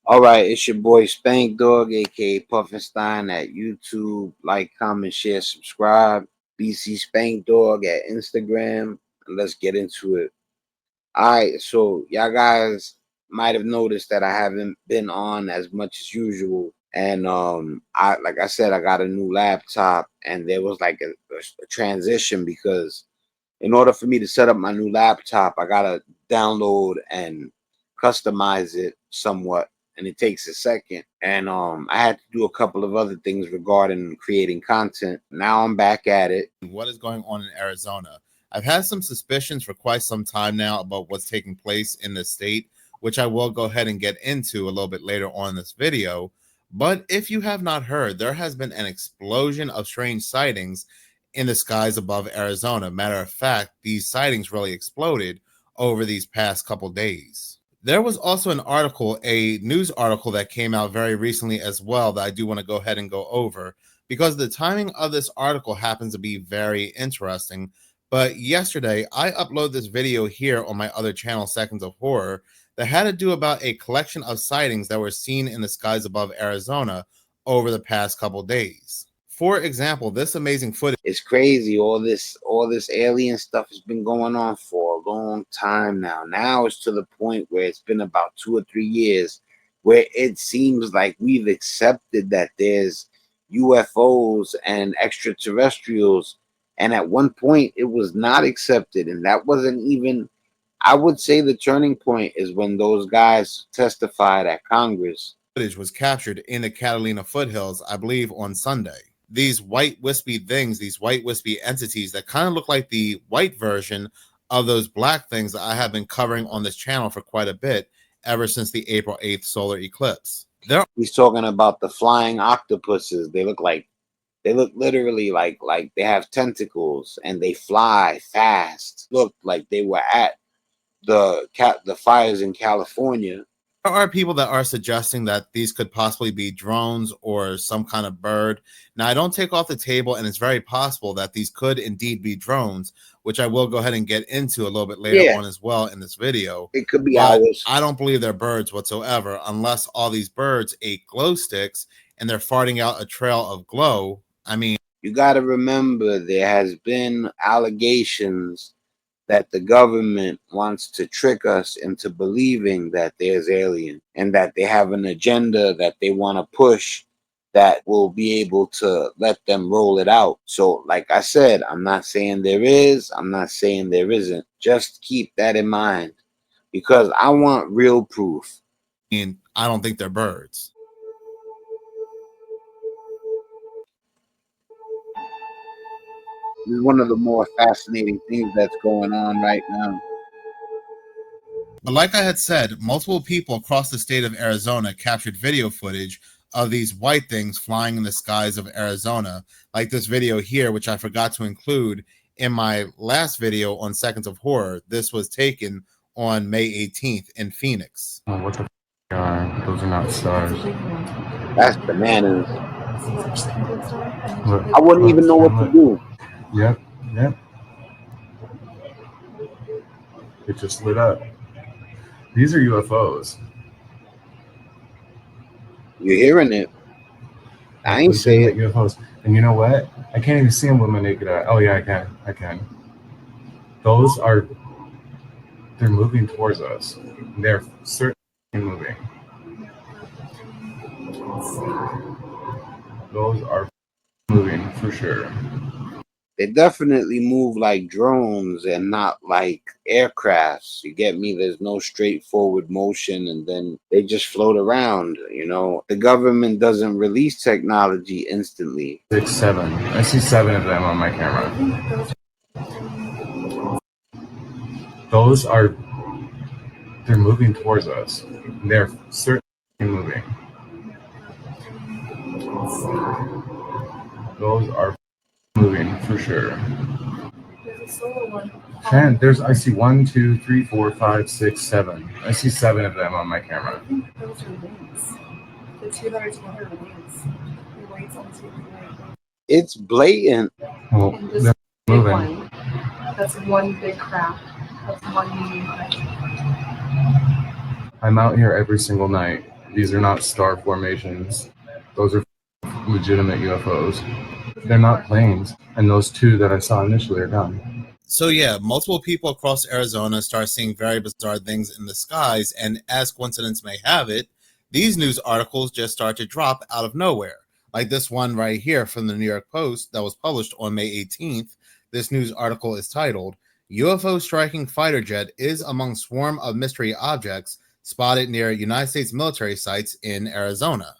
All right, it's your boy Spankdog, aka Puffinstein at YouTube. Like, comment, share, subscribe. BC Spankdog at Instagram. And let's get into it. All right, so y'all guys might have noticed that I haven't been on as much as usual. And I like I said, I got a new laptop, and there was like a transition because in order for me to set up my new laptop, I gotta download and customize it somewhat, and it takes a second. And I had to do a couple of other things regarding creating content. Now I'm back at it. What is going on in Arizona? I've had some suspicions for quite some time now about what's taking place in the state, which I will go ahead and get into a little bit later on in this video. But if you have not heard, there has been an explosion of strange sightings in the skies above Arizona. Matter of fact, these sightings really exploded over these past couple days. There was also an article, a news article that came out very recently as well that I do want to go ahead and go over because the timing of this article happens to be very interesting. But yesterday, I uploaded this video here on my other channel, Seconds of Horror, that had to do about a collection of sightings that were seen in the skies above Arizona over the past couple days. For example, this amazing footage. It's crazy. All this alien stuff has been going on for a long time now. Now it's to the point where it's been about 2 or 3 years where it seems like we've accepted that there's UFOs and extraterrestrials. And at one point it was not accepted. And that wasn't even, I would say the turning point is when those guys testified at Congress. Footage was captured in the Catalina foothills, I believe, on Sunday. These white wispy things, these white wispy entities that kind of look like the white version of those black things that I have been covering on this channel for quite a bit ever since the April 8th solar eclipse. He's talking about the flying octopuses. They look literally like they have tentacles and they fly fast. Looked like they were at the fires in California. There are people that are suggesting that these could possibly be drones or some kind of bird. Now, I don't take off the table, and it's very possible that these could indeed be drones, which I will go ahead and get into a little bit later on as well in this video. It could be but ours. I don't believe they're birds whatsoever, unless all these birds ate glow sticks and they're farting out a trail of glow. I mean, you got to remember there has been allegations that the government wants to trick us into believing that there's alien and that they have an agenda that they want to push that will be able to let them roll it out. So like I said, I'm not saying there is, I'm not saying there isn't. Just keep that in mind because I want real proof. I don't think they're birds. This is one of the more fascinating things that's going on right now. But like I had said, multiple people across the state of Arizona captured video footage of these white things flying in the skies of Arizona, like this video here, which I forgot to include in my last video on Seconds of Horror. This was taken on May 18th in Phoenix. Oh, what the are? Those are not stars. That's bananas. Look, I wouldn't even know what to do. Yep. It just lit up. These are UFOs. You're hearing it. I ain't saying it. UFOs. And you know what? I can't even see them with my naked eye. Oh yeah, I can. Those are, they're moving towards us. They're certainly moving. Those are moving for sure. They definitely move like drones and not like aircrafts. You get me? There's no straightforward motion and then they just float around, you know. The government doesn't release technology instantly. 6, 7. I see 7 of them on my camera. Those are, they're moving towards us. They're certainly moving. Those are moving for sure. There's a solo one. I see 1, 2, 3, 4, 5, 6, 7. I see 7 of them on my camera. I think those are wings. The 200 wings. The weights on the wings. It's blatant. Well, and this they're big moving. One, that's one big craft. That's one medium craft. I'm out here every single night. These are not star formations. Those are legitimate UFOs. They're not planes. And those two that I saw initially are gone. So yeah, multiple people across Arizona start seeing very bizarre things in the skies, and as coincidence may have it, these news articles just start to drop out of nowhere. Like this one right here from the New York Post that was published on May 18th. This news article is titled, UFO striking fighter jet is among swarm of mystery objects spotted near United States military sites in Arizona.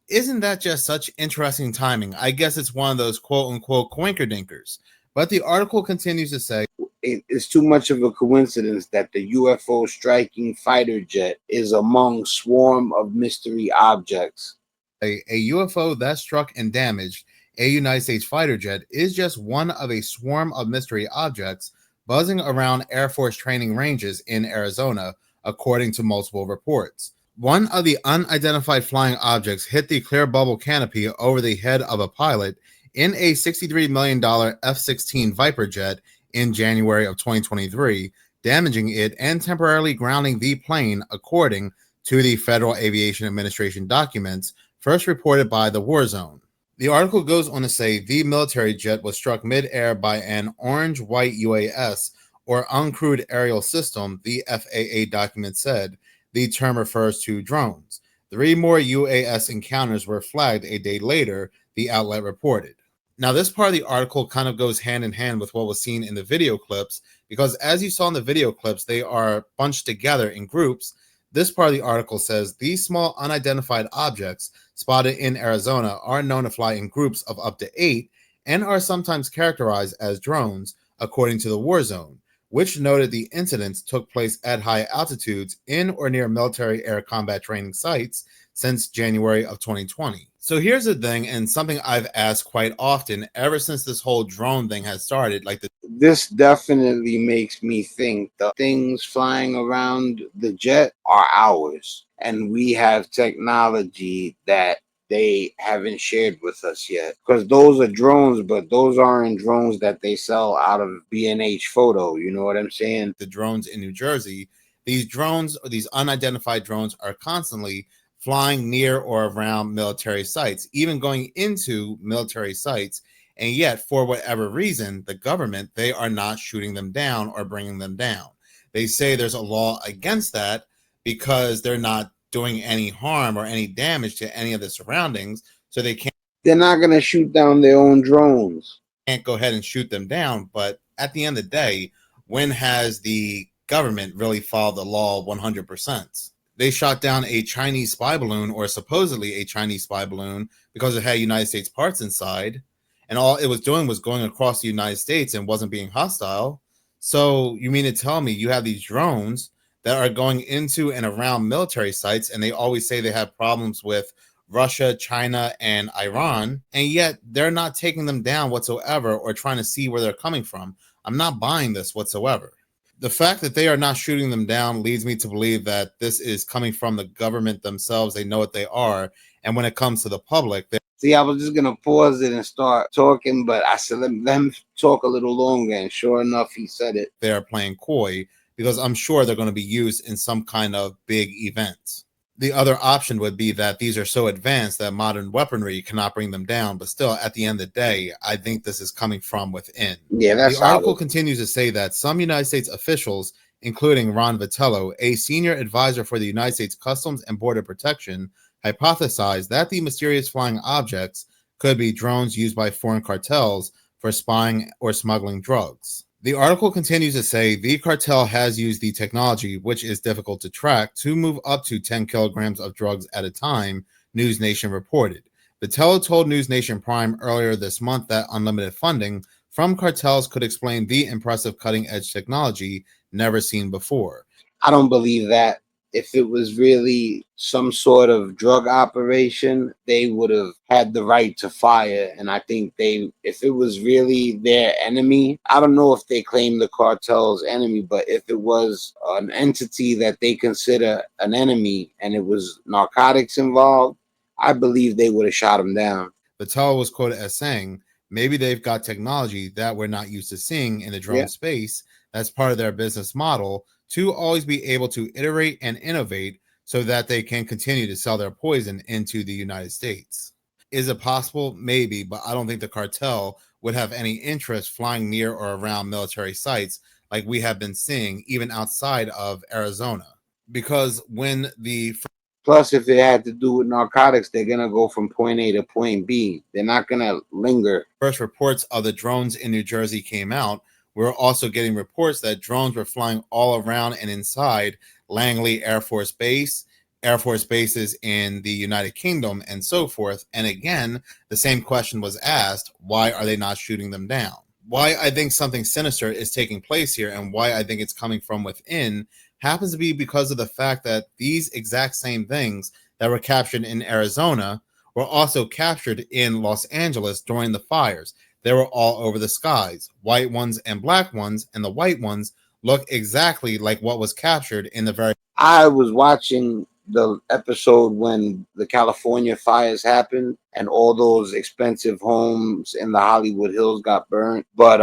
Isn't that just such interesting timing? I guess it's one of those quote unquote coinkerdinkers. But the article continues to say, it's too much of a coincidence that the UFO striking fighter jet is among swarm of mystery objects. a UFO that struck and damaged a United States fighter jet is just one of a swarm of mystery objects buzzing around Air Force training ranges in Arizona, according to multiple reports. One of the unidentified flying objects hit the clear bubble canopy over the head of a pilot in a $63 million F-16 Viper jet in January of 2023, damaging it and temporarily grounding the plane, according to the Federal Aviation Administration documents first reported by the War Zone. The article goes on to say the military jet was struck mid-air by an orange-white UAS, or uncrewed aerial system, the FAA document said. The term refers to drones. 3 more UAS encounters were flagged a day later, the outlet reported. Now, this part of the article kind of goes hand in hand with what was seen in the video clips, because as you saw in the video clips, they are bunched together in groups. This part of the article says these small unidentified objects spotted in Arizona are known to fly in groups of up to 8 and are sometimes characterized as drones, according to the War Zone, which noted the incidents took place at high altitudes in or near military air combat training sites since January of 2020. So here's the thing, and something I've asked quite often ever since this whole drone thing has started, this definitely makes me think the things flying around the jet are ours, and we have technology that they haven't shared with us yet. Because those are drones, but those aren't drones that they sell out of B&H Photo. You know what I'm saying? The drones in New Jersey, these drones, or these unidentified drones, are constantly flying near or around military sites, even going into military sites. And yet, for whatever reason, the government, they are not shooting them down or bringing them down. They say there's a law against that because they're not doing any harm or any damage to any of the surroundings. So they're not going to shoot down their own drones. Can't go ahead and shoot them down. But at the end of the day, when has the government really followed the law 100%? They shot down a Chinese spy balloon, or supposedly a Chinese spy balloon, because it had United States parts inside. And all it was doing was going across the United States and wasn't being hostile. So you mean to tell me you have these drones that are going into and around military sites, and they always say they have problems with Russia, China, and Iran, and yet they're not taking them down whatsoever or trying to see where they're coming from? I'm not buying this whatsoever. The fact that they are not shooting them down leads me to believe that this is coming from the government themselves. They know what they are. And when it comes to the public, see, I was just going to pause it and start talking, but I said, let him talk a little longer. And sure enough, he said it. They're playing coy because I'm sure they're going to be used in some kind of big event. The other option would be that these are so advanced that modern weaponry cannot bring them down. But still, at the end of the day, I think this is coming from within. Yeah, that's the article continues to say that some United States officials, including Ron Vitello, a senior advisor for the United States Customs and Border Protection, hypothesized that the mysterious flying objects could be drones used by foreign cartels for spying or smuggling drugs. The article continues to say the cartel has used the technology, which is difficult to track, to move up to 10 kilograms of drugs at a time, News Nation reported. Vitello told News Nation Prime earlier this month that unlimited funding from cartels could explain the impressive cutting-edge technology never seen before. I don't believe that. If it was really some sort of drug operation, they would have had the right to fire. And I think if it was really their enemy, I don't know if they claim the cartel's enemy, but if it was an entity that they consider an enemy and it was narcotics involved, I believe they would have shot him down. Vitello was quoted as saying, maybe they've got technology that we're not used to seeing in the drone space. That's part of their business model, to always be able to iterate and innovate so that they can continue to sell their poison into the United States. Is it possible? Maybe, but I don't think the cartel would have any interest flying near or around military sites like we have been seeing, even outside of Arizona. Because when the Plus, if it had to do with narcotics, they're gonna go from point A to point B. They're not gonna linger. first reports of the drones in New Jersey came out, we were also getting reports that drones were flying all around and inside Langley Air Force Base, Air Force bases in the United Kingdom, and so forth. And again, the same question was asked, why are they not shooting them down? Why I think something sinister is taking place here and why I think it's coming from within happens to be because of the fact that these exact same things that were captured in Arizona were also captured in Los Angeles during the fires. They were all over the skies, white ones and black ones, and the white ones look exactly like what was captured in the very. I was watching the episode when the California fires happened and all those expensive homes in the Hollywood Hills got burned. But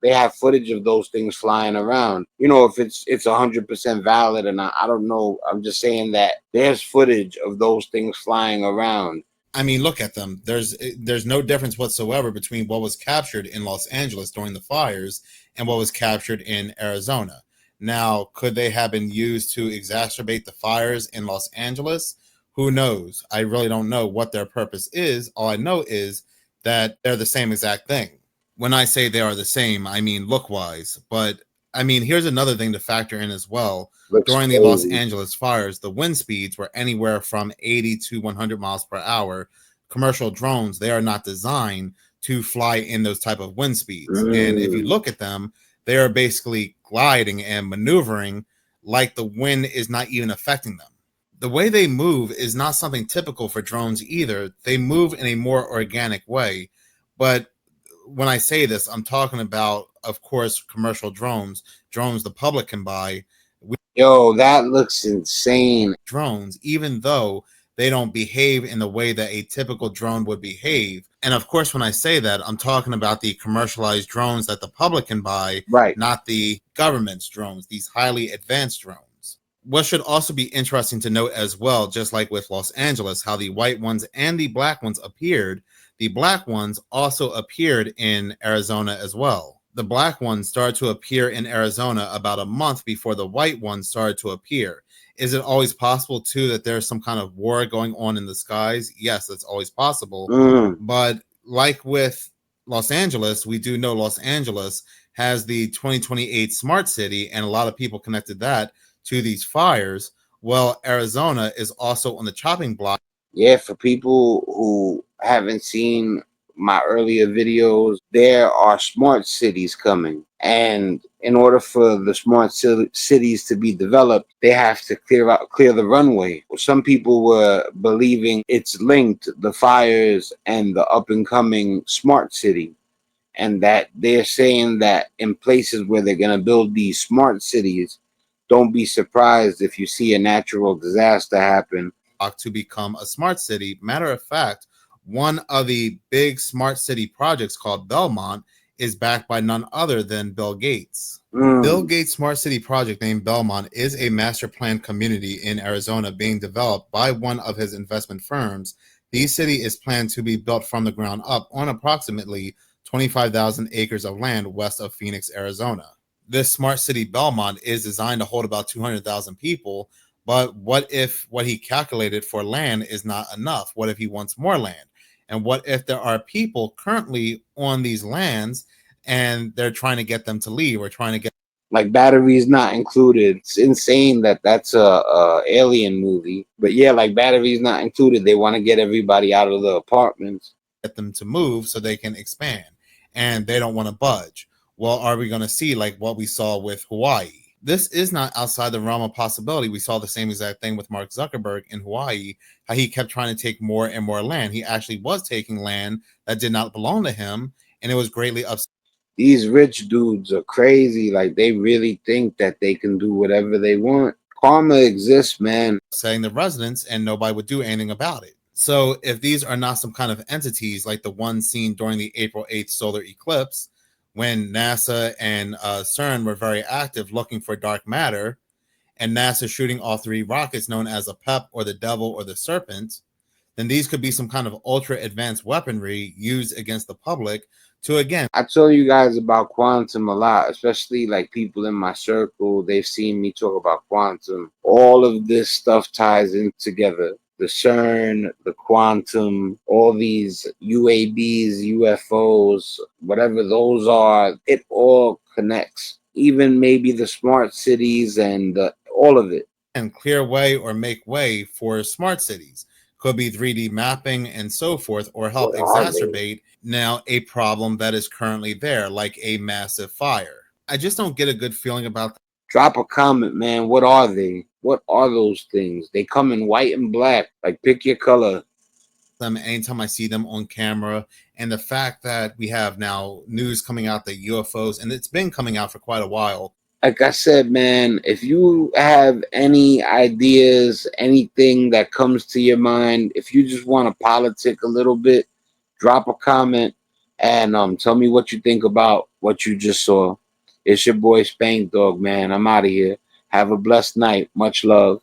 they have footage of those things flying around. You know, if it's 100% valid, and I don't know. I'm just saying that there's footage of those things flying around. I mean, look at them. There's no difference whatsoever between what was captured in Los Angeles during the fires and what was captured in Arizona. Now, could they have been used to exacerbate the fires in Los Angeles? Who knows? I really don't know what their purpose is. All I know is that they're the same exact thing. When I say they are the same, I mean look-wise. But, I mean, here's another thing to factor in as well. During the Los Angeles fires, the wind speeds were anywhere from 80 to 100 miles per hour. Commercial drones, they are not designed to fly in those type of wind speeds. And if you look at them, they are basically gliding and maneuvering like the wind is not even affecting them. The way they move is not something typical for drones either. They move in a more organic way. But when I say this, I'm talking about, of course, commercial drones the public can buy. Yo, that looks insane. Drones, even though they don't behave in the way that a typical drone would behave. And of course, when I say that, I'm talking about the commercialized drones that the public can buy, Right. not the government's drones, these highly advanced drones. What should also be interesting to note as well, just like with Los Angeles, how the white ones and the black ones appeared, the black ones also appeared in Arizona as well. The black ones started to appear in Arizona about a month before the white ones started to appear. Is it always possible, too, that there's some kind of war going on in the skies? Yes, that's always possible. But like with Los Angeles, we do know Los Angeles has the 2028 smart city, and a lot of people connected that to these fires. Well, Arizona is also on the chopping block. Yeah, for people who haven't seen my earlier videos, there are smart cities coming. And in order for the smart cities to be developed, they have to clear the runway. Some people were believing it's linked, the fires and the up and coming smart city. And that they're saying that in places where they're going to build these smart cities, don't be surprised if you see a natural disaster happen to become a smart city. Matter of fact, one of the big smart city projects called Belmont is backed by none other than Bill Gates. Bill Gates' smart city project named Belmont is a master plan community in Arizona being developed by one of his investment firms. The city is planned to be built from the ground up on approximately 25,000 acres of land west of Phoenix, Arizona. This smart city Belmont is designed to hold about 200,000 people. But what if what he calculated for land is not enough? What if he wants more land? And what if there are people currently on these lands and they're trying to get them to leave or trying to get like batteries not included? It's insane that that's a alien movie. But yeah, like batteries not included. They want to get everybody out of the apartments. Get them to move so they can expand. And they don't want to budge. Well, are we going to see like what we saw with Hawaii? This is not outside the realm of possibility. We saw the same exact thing with Mark Zuckerberg in Hawaii, how he kept trying to take more and more land. He actually was taking land that did not belong to him, and it was greatly upset. These rich dudes are crazy. Like, they really think that they can do whatever they want. Karma exists, man. Saying the residents, and nobody would do anything about it. So if these are not some kind of entities like the one seen during the April 8th solar eclipse, when NASA and CERN were very active looking for dark matter, and NASA shooting all 3 rockets known as the PEP or the Devil or the Serpent, then these could be some kind of ultra advanced weaponry used against the public to, again, I told you guys about quantum a lot, especially like people in my circle. They've seen me talk about quantum. All of this stuff ties in together. The CERN, the quantum, all these UAPs, UFOs, whatever those are, it all connects. Even maybe the smart cities and all of it. and clear way or make way for smart cities. Could be 3D mapping and so forth, or help What are they? exacerbate now a problem that is currently there, like a massive fire. I just don't get a good feeling about Drop a comment, man. What are they? What are those things? They come in white and black. Like, pick your color. them anytime I see them on camera. And the fact that we have now news coming out that UFOs, and it's been coming out for quite a while. Like I said, man, if you have any ideas, anything that comes to your mind, if you just want to politic a little bit, drop a comment and tell me what you think about what you just saw. It's your boy Spankdog, man. I'm out of here. Have a blessed night. Much love.